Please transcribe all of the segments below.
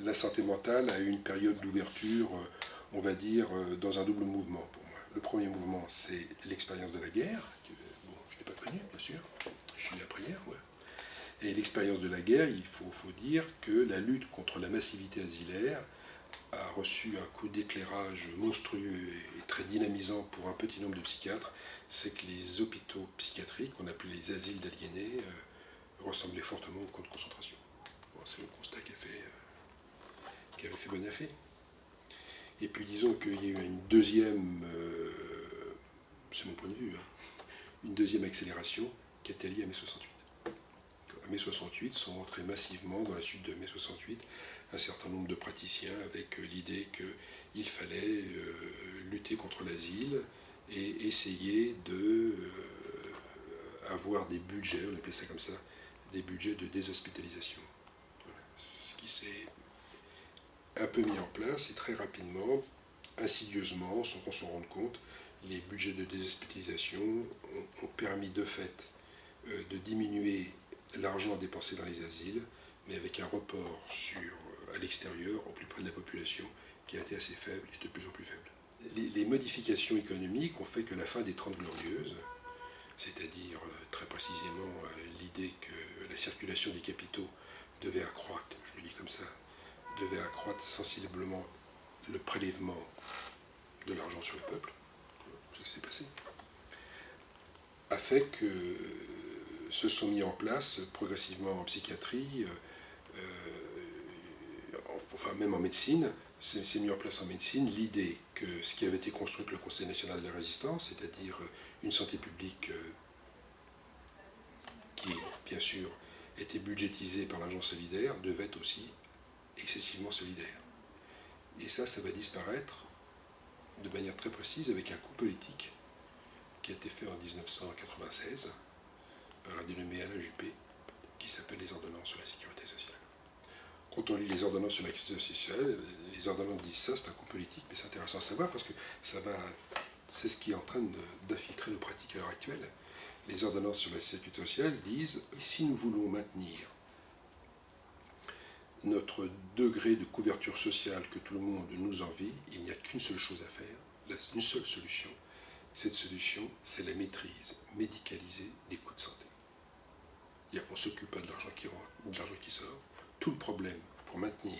la santé mentale a eu une période d'ouverture, on va dire, dans un double mouvement pour moi. Le premier mouvement, c'est l'expérience de la guerre, que bon, je n'ai pas connue, bien sûr, je suis né après-hier, ouais. Et l'expérience de la guerre, il faut dire que la lutte contre la massivité asilaire a reçu un coup d'éclairage monstrueux et très dynamisant pour un petit nombre de psychiatres, c'est que les hôpitaux psychiatriques, qu'on appelait les asiles d'aliénés, ressemblaient fortement aux camps de concentration. Bon, c'est le constat qui avait fait bon effet. Et puis disons qu'il y a eu une deuxième, c'est mon point de vue, hein, une deuxième accélération qui était liée à mai 68. À mai 68 sont entrés massivement dans la suite de mai 68 un certain nombre de praticiens avec l'idée qu'il fallait lutter contre l'asile et essayer de avoir des budgets, on appelait ça comme ça, des budgets de déshospitalisation. Voilà. Ce qui s'est un peu mis en place et très rapidement, insidieusement, sans qu'on s'en rende compte, les budgets de déshospitalisation ont permis de fait de diminuer l'argent dépensé dans les asiles, mais avec un report à l'extérieur, au plus près de la population, qui a été assez faible et de plus en plus faible. Les modifications économiques ont fait que la fin des Trente Glorieuses, c'est-à-dire très précisément l'idée que la circulation des capitaux devait accroître, je le dis comme ça, devait accroître sensiblement le prélèvement de l'argent sur le peuple, ce qui s'est passé, a fait que se sont mis en place progressivement en psychiatrie, enfin même en médecine, s'est mis en place en médecine l'idée que ce qui avait été construit avec le Conseil national de la résistance, c'est-à-dire une santé publique qui, bien sûr, était budgétisée par l'argent solidaire, devait être aussi excessivement solidaire. Et ça va disparaître de manière très précise avec un coup politique qui a été fait en 1996 par un dénommé Alain Juppé, qui s'appelle les ordonnances sur la sécurité sociale. Quand on lit les ordonnances sur la sécurité sociale, les ordonnances disent ça, c'est un coup politique, mais c'est intéressant à savoir parce que c'est ce qui est en train d'infiltrer nos pratiques à l'heure actuelle. Les ordonnances sur la sécurité sociale disent, si nous voulons maintenir notre degré de couverture sociale que tout le monde nous envie, il n'y a qu'une seule chose à faire, une seule solution. Cette solution, c'est la maîtrise médicalisée des coûts de santé. On ne s'occupe pas de l'argent qui rentre ou de l'argent qui sort. Tout le problème pour maintenir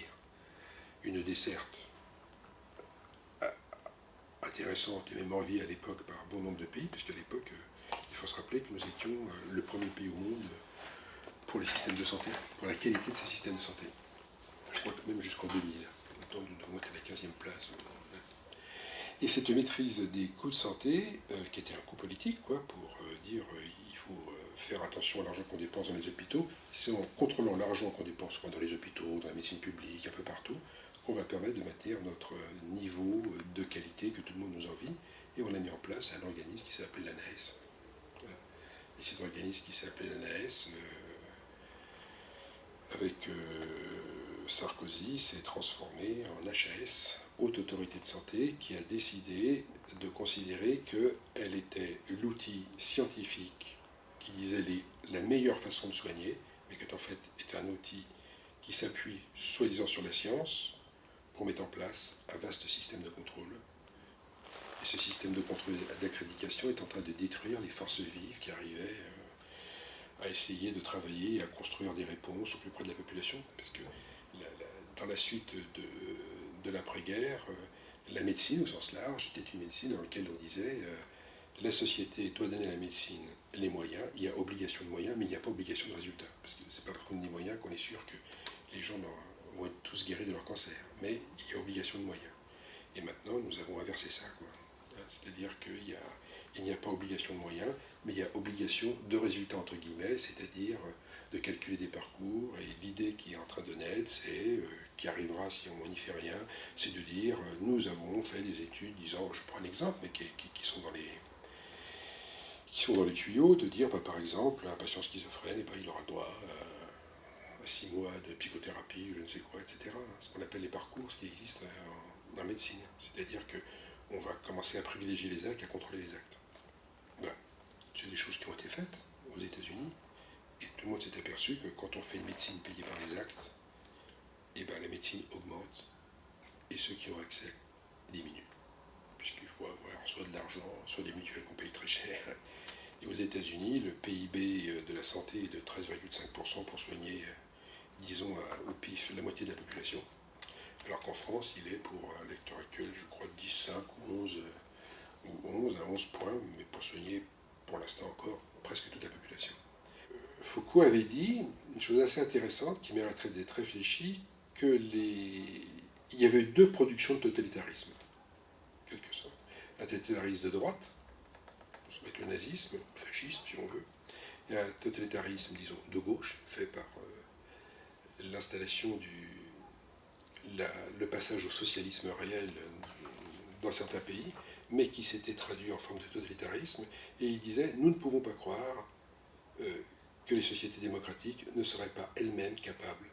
une desserte intéressante et même enviée à l'époque par un bon nombre de pays, puisqu'à l'époque, il faut se rappeler que nous étions le premier pays au monde pour les systèmes de santé, pour la qualité de ces systèmes de santé. Je crois que même jusqu'en 2000, nous devons être à la 15e place. Et cette maîtrise des coûts de santé, qui était un coût politique, pour dire il faut faire attention à l'argent qu'on dépense dans les hôpitaux, c'est en contrôlant l'argent qu'on dépense dans les hôpitaux, dans la médecine publique, un peu partout, qu'on va permettre de maintenir notre niveau de qualité que tout le monde nous envie. Et on a mis en place un organisme qui s'appelle l'ANAES. Voilà. Et cet organisme qui s'appelait l'ANAES, avec Sarkozy, s'est transformé en HAS, Haute Autorité de Santé, qui a décidé de considérer qu'elle était l'outil scientifique qui disait la meilleure façon de soigner, mais qu'en fait est un outil qui s'appuie soi-disant sur la science pour mettre en place un vaste système de contrôle. Et ce système de contrôle d'accréditation est en train de détruire les forces vives qui arrivaient à essayer de travailler et à construire des réponses au plus près de la population, parce que dans la suite de l'après-guerre, la médecine au sens large était une médecine dans laquelle on disait la société doit donner à la médecine les moyens, il y a obligation de moyens, mais il n'y a pas obligation de résultat, parce que c'est pas parce qu'on dit moyens qu'on est sûr que les gens vont être tous guéris de leur cancer, mais il y a obligation de moyens. Et maintenant, nous avons inversé ça, c'est-à-dire qu'il n'y a pas obligation de moyens, mais il y a obligation de résultats, entre guillemets, c'est-à-dire de calculer des parcours, et l'idée qui est en train de naître, c'est, qui arrivera si on n'y fait rien, c'est de dire, nous avons fait des études, disant, je prends un exemple, mais qui sont dans les tuyaux, de dire, par exemple, un patient schizophrène, il aura le droit à 6 mois de psychothérapie, je ne sais quoi, etc. Ce qu'on appelle les parcours, ce qui existe en médecine. C'est-à-dire qu'on va commencer à privilégier les actes, à contrôler les actes. Voilà. C'est des choses qui ont été faites aux États-Unis, et tout le monde s'est aperçu que quand on fait une médecine payée par les actes, et ben, la médecine augmente et ceux qui ont accès diminuent. Puisqu'il faut avoir soit de l'argent, soit des mutuelles qu'on paye très cher. Et aux États-Unis, le PIB de la santé est de 13,5% pour soigner, disons, au pif, la moitié de la population. Alors qu'en France, il est pour, à l'heure actuelle, je crois, 10, 5 ou 11 à 11 points, mais pour soigner, pour l'instant encore, presque toute la population. Foucault avait dit une chose assez intéressante qui mériterait d'être réfléchie, il y avait deux productions de totalitarisme, en quelque sorte. Un totalitarisme de droite, avec le nazisme, le fascisme si on veut, et un totalitarisme, disons, de gauche, fait par l'installation le passage au socialisme réel dans certains pays, mais qui s'était traduit en forme de totalitarisme, et il disait, nous ne pouvons pas croire que les sociétés démocratiques ne seraient pas elles-mêmes capables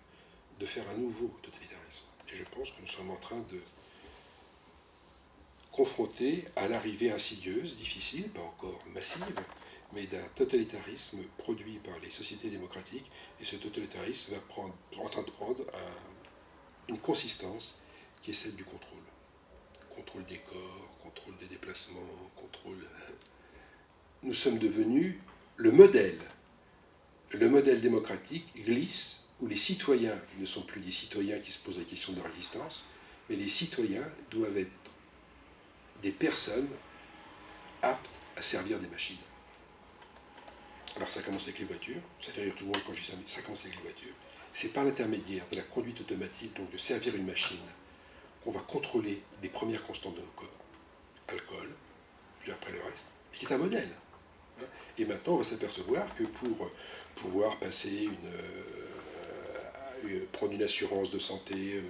de faire un nouveau totalitarisme. Et je pense que nous sommes en train de confronter à l'arrivée insidieuse, difficile, pas encore massive, mais d'un totalitarisme produit par les sociétés démocratiques, et ce totalitarisme va en train de prendre une consistance qui est celle du contrôle. Contrôle des corps, contrôle des déplacements, contrôle... Nous sommes devenus le modèle. Le modèle démocratique glisse, où les citoyens ne sont plus des citoyens qui se posent la question de la résistance, mais les citoyens doivent être des personnes aptes à servir des machines. Alors ça commence avec les voitures, ça fait rire tout le monde quand je dis ça, mais ça commence avec les voitures. C'est par l'intermédiaire de la conduite automatique, donc de servir une machine, qu'on va contrôler les premières constantes de nos corps. Alcool, puis après le reste, et qui est un modèle. Et maintenant, on va s'apercevoir que pour pouvoir passer prendre une assurance de santé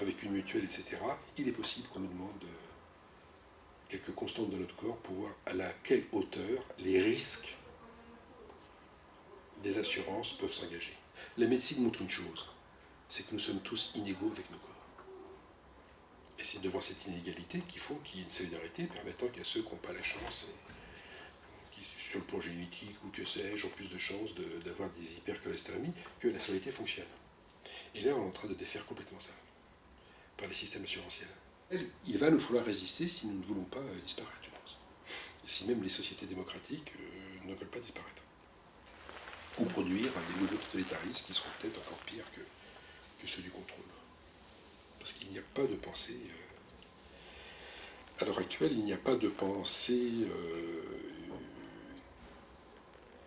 avec une mutuelle, etc., il est possible qu'on nous demande quelques constantes de notre corps pour voir à quelle hauteur les risques des assurances peuvent s'engager. La médecine montre une chose, c'est que nous sommes tous inégaux avec nos corps. Et c'est devant cette inégalité qu'il faut qu'il y ait une solidarité permettant qu'à ceux qui n'ont pas la chance, qui sur le plan génétique ou que sais-je, ont plus de chances d'avoir des hypercholestérémies, que la solidarité fonctionne. Et là, on est en train de défaire complètement ça, par les systèmes assurantiels. Il va nous falloir résister si nous ne voulons pas disparaître, je pense. Et si même les sociétés démocratiques ne veulent pas disparaître. Ou produire des nouveaux totalitarismes qui seront peut-être encore pires que ceux du contrôle. Parce qu'il n'y a pas de pensée... à l'heure actuelle, il n'y a pas de pensée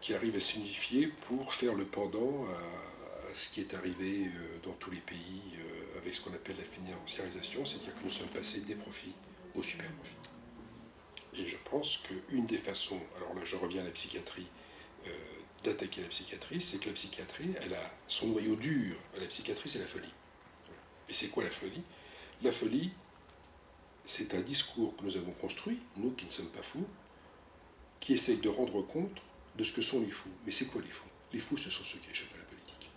qui arrive à s'unifier pour faire le pendant à ce qui est arrivé dans tous les pays avec ce qu'on appelle la financiarisation, c'est-à-dire que nous sommes passés des profits aux super profits. Et je pense qu'une des façons, alors là je reviens à la psychiatrie, d'attaquer la psychiatrie, c'est que la psychiatrie, elle a son noyau dur à la psychiatrie, c'est la folie. Et c'est quoi la folie? La folie, c'est un discours que nous avons construit, nous qui ne sommes pas fous, qui essaye de rendre compte de ce que sont les fous. Mais c'est quoi les fous? Les fous, ce sont ceux qui échappent à la politique.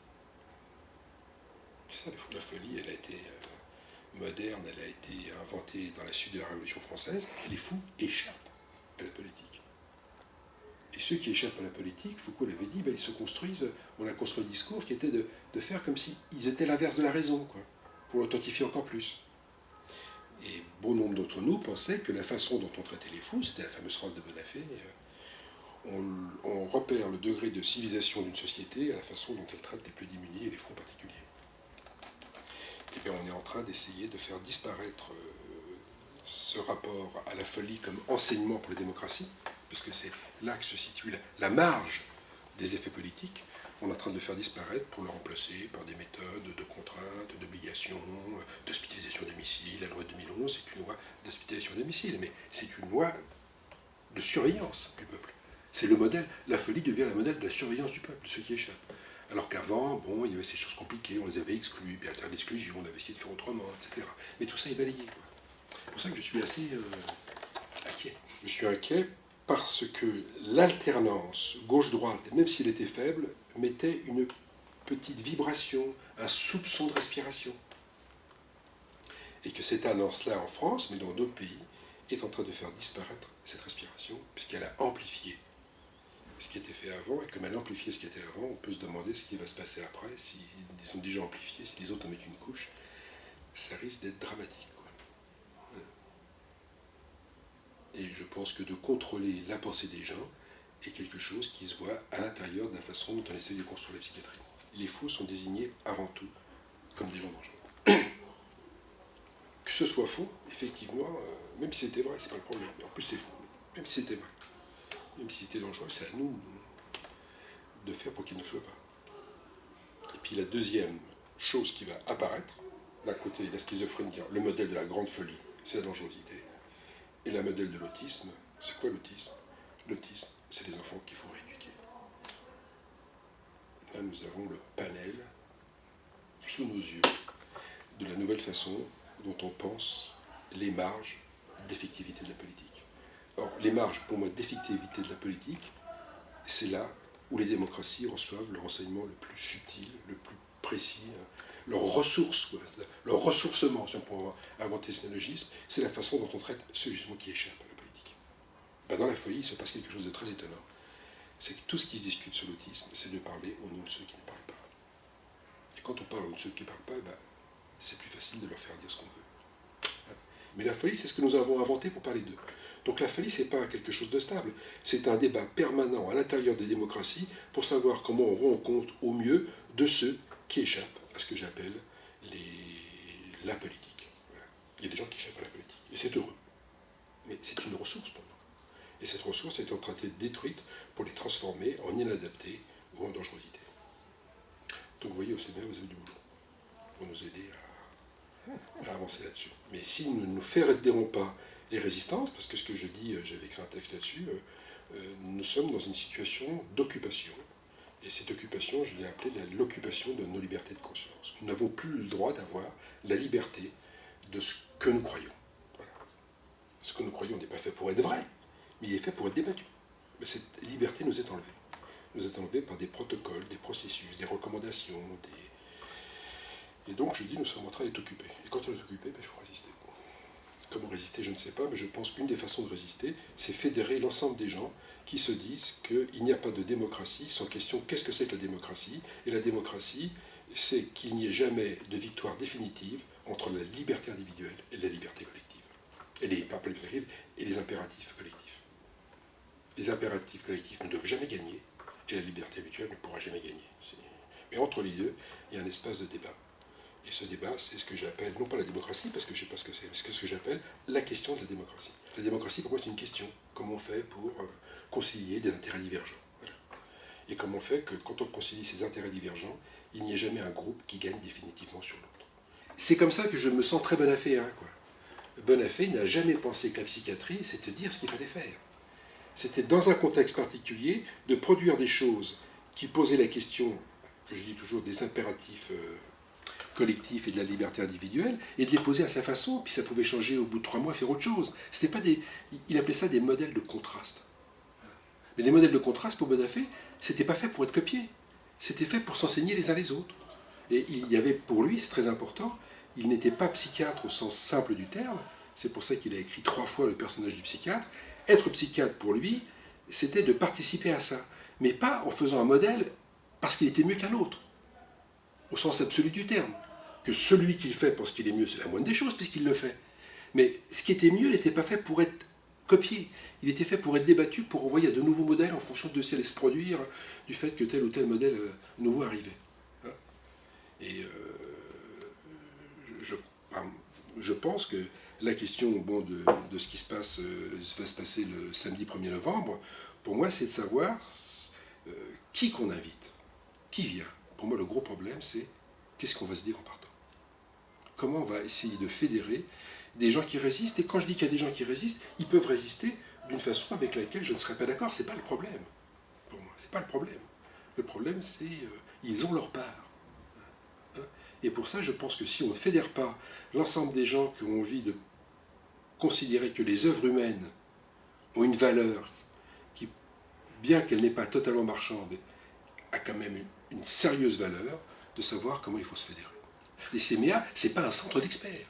C'est ça, la folie, elle a été moderne, elle a été inventée dans la suite de la Révolution française. Les fous échappent à la politique. Et ceux qui échappent à la politique, Foucault l'avait dit, ben, ils se construisent, on a construit un discours qui était de faire comme s'ils étaient l'inverse de la raison, quoi, pour l'authentifier encore plus. Et bon nombre d'entre nous pensaient que la façon dont on traitait les fous, c'était la fameuse phrase de Bonafé, on repère le degré de civilisation d'une société à la façon dont elle traite les plus démunis et les fous en particulier. Et bien on est en train d'essayer de faire disparaître ce rapport à la folie comme enseignement pour la démocratie, puisque c'est là que se situe la marge des effets politiques. On est en train de le faire disparaître pour le remplacer par des méthodes de contraintes, d'obligations, d'hospitalisation à domicile. La loi de 2011, c'est une loi d'hospitalisation à domicile, mais c'est une loi de surveillance du peuple. C'est le modèle, la folie devient le modèle de la surveillance du peuple, de ceux qui échappent. Alors qu'avant, bon, il y avait ces choses compliquées, on les avait exclus, puis à terre d'exclusion, on avait essayé de faire autrement, etc. Mais tout ça est balayé. C'est pour ça que je suis assez inquiet. Je suis inquiet parce que l'alternance gauche-droite, même s'il était faible, mettait une petite vibration, un soupçon de respiration. Et que cette annonce-là en France, mais dans d'autres pays, est en train de faire disparaître cette respiration, puisqu'elle a amplifié ce qui était fait avant, et comme elle amplifie ce qui était avant, on peut se demander ce qui va se passer après, s'ils sont déjà amplifiés, si les autres en mettent une couche, ça risque d'être dramatique, quoi. Et je pense que de contrôler la pensée des gens est quelque chose qui se voit à l'intérieur de la façon dont on essaie de construire la psychiatrie. Les fous sont désignés avant tout comme des gens dangereux. Que ce soit faux, effectivement, même si c'était vrai, c'est pas le problème. En plus, c'est faux. Même si c'était vrai, même si c'était dangereux, c'est à nous de faire pour qu'il ne soit pas. Et puis la deuxième chose qui va apparaître, d'un côté, la schizophrénie, le modèle de la grande folie, c'est la dangerosité. Et le modèle de l'autisme, c'est quoi l'autisme? L'autisme, c'est les enfants qu'il faut rééduquer. Là, nous avons le panel sous nos yeux de la nouvelle façon dont on pense les marges d'effectivité de la politique. Or, les marges, pour moi, d'effectivité de la politique, c'est là où les démocraties reçoivent le renseignement le plus subtil, le plus précis, leurs ressources, quoi, leur ressourcement, si on peut inventer ce néologisme, c'est la façon dont on traite ceux justement qui échappent à la politique. Ben, dans la folie, il se passe quelque chose de très étonnant. C'est que tout ce qui se discute sur l'autisme, c'est de parler au nom de ceux qui ne parlent pas. Et quand on parle au nom de ceux qui ne parlent pas, ben, c'est plus facile de leur faire dire ce qu'on veut. Mais la folie, c'est ce que nous avons inventé pour parler d'eux. Donc la folie, ce n'est pas quelque chose de stable. C'est un débat permanent à l'intérieur des démocraties pour savoir comment on rend compte au mieux de ceux qui échappent à ce que j'appelle la politique. Voilà. Il y a des gens qui échappent à la politique. Et c'est heureux. Mais c'est une ressource pour moi. Et cette ressource est en train d'être détruite pour les transformer en inadaptés ou en dangerosité. Donc vous voyez, au CBA, vous avez du boulot pour nous aider à avancer là-dessus. Mais si nous ne nous fermerons pas les résistances, parce que ce que je dis, j'avais écrit un texte là-dessus, nous sommes dans une situation d'occupation. Et cette occupation, je l'ai appelée l'occupation de nos libertés de conscience. Nous n'avons plus le droit d'avoir la liberté de ce que nous croyons. Voilà. Ce que nous croyons n'est pas fait pour être vrai, mais il est fait pour être débattu. Mais cette liberté nous est enlevée. Nous est enlevée par des protocoles, des processus, des recommandations, Et donc, je dis, nous sommes en train d'être occupés. Et quand on est occupé, il faut résister. Comment résister, je ne sais pas, mais je pense qu'une des façons de résister, c'est fédérer l'ensemble des gens qui se disent qu'il n'y a pas de démocratie sans question qu'est-ce que c'est que la démocratie. Et la démocratie, c'est qu'il n'y ait jamais de victoire définitive entre la liberté individuelle et la liberté collective. Et les impératifs collectifs. Les impératifs collectifs ne doivent jamais gagner, et la liberté individuelle ne pourra jamais gagner. Mais entre les deux, il y a un espace de débat. Et ce débat, c'est ce que j'appelle, non pas la démocratie, parce que je ne sais pas ce que c'est, mais c'est ce que j'appelle la question de la démocratie. La démocratie, pour moi, c'est une question. Comment on fait pour concilier des intérêts divergents? Voilà. Et comment on fait que, quand on concilie ces intérêts divergents, il n'y ait jamais un groupe qui gagne définitivement sur l'autre. C'est comme ça que je me sens très Bonafé, quoi. Bonafé n'a jamais pensé que la psychiatrie, c'était dire ce qu'il fallait faire. C'était, dans un contexte particulier, de produire des choses qui posaient la question, que je dis toujours, des impératifs collectif et de la liberté individuelle, et de les poser à sa façon, puis ça pouvait changer au bout de 3 mois, faire autre chose. C'était pas il appelait ça des modèles de contraste. Mais les modèles de contraste, pour Bonafé, c'était pas fait pour être copiés. C'était fait pour s'enseigner les uns les autres. Et il y avait pour lui, c'est très important, il n'était pas psychiatre au sens simple du terme, c'est pour ça qu'il a écrit 3 fois le personnage du psychiatre. Être psychiatre, pour lui, c'était de participer à ça. Mais pas en faisant un modèle parce qu'il était mieux qu'un autre, au sens absolu du terme. Que celui qui le fait pense qu'il est mieux, c'est la moindre des choses, puisqu'il le fait. Mais ce qui était mieux n'était pas fait pour être copié. Il était fait pour être débattu, pour envoyer à de nouveaux modèles en fonction de ce qui allait se produire, du fait que tel ou tel modèle nouveau arrivait. Et je pense que la question de ce qui va se passer le samedi 1er novembre, pour moi, c'est de savoir qui qu'on invite, qui vient. Pour moi, le gros problème, c'est qu'est-ce qu'on va se dire en partant. Comment on va essayer de fédérer des gens qui résistent. Et quand je dis qu'il y a des gens qui résistent, ils peuvent résister d'une façon avec laquelle je ne serais pas d'accord. C'est pas le problème, pour moi. C'est pas le problème. Le problème, c'est ils ont leur part. Et pour ça, je pense que si on ne fédère pas l'ensemble des gens qui ont envie de considérer que les œuvres humaines ont une valeur qui, bien qu'elle n'est pas totalement marchande, a quand même une sérieuse valeur, de savoir comment il faut se fédérer. Les CMEA, ce n'est pas un centre d'experts.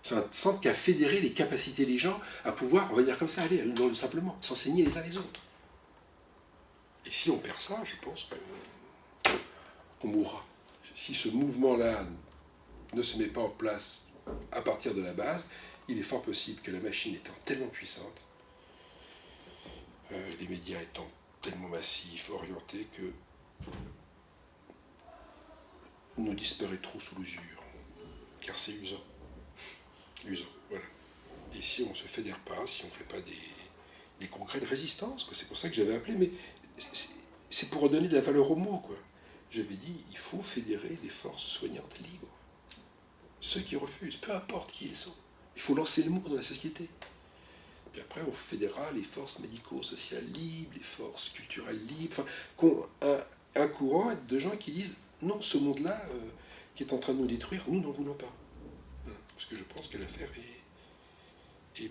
C'est un centre qui a fédéré les capacités des gens à pouvoir, on va dire comme ça, aller simplement, s'enseigner les uns les autres. Et si on perd ça, je pense qu'on mourra. Si ce mouvement-là ne se met pas en place à partir de la base, il est fort possible que la machine étant tellement puissante, les médias étant tellement massifs, orientés, que nous disparaîtrons sous l'usure. Car c'est usant. Usant, voilà. Et si on ne se fédère pas, si on ne fait pas des congrès de résistance, c'est pour ça que j'avais appelé, mais c'est pour redonner de la valeur au mot, quoi. J'avais dit, il faut fédérer des forces soignantes libres. Ceux qui refusent, peu importe qui ils sont. Il faut lancer le mot dans la société. Puis après, on fédérera les forces médico-sociales libres, les forces culturelles libres, enfin, un courant de gens qui disent, non, ce monde-là, qui est en train de nous détruire, nous n'en voulons pas. Parce que je pense que l'affaire est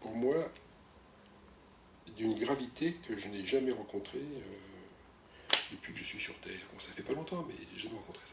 pour moi, d'une gravité que je n'ai jamais rencontrée depuis que je suis sur Terre. Bon, ça fait pas longtemps, mais j'ai jamais rencontré ça.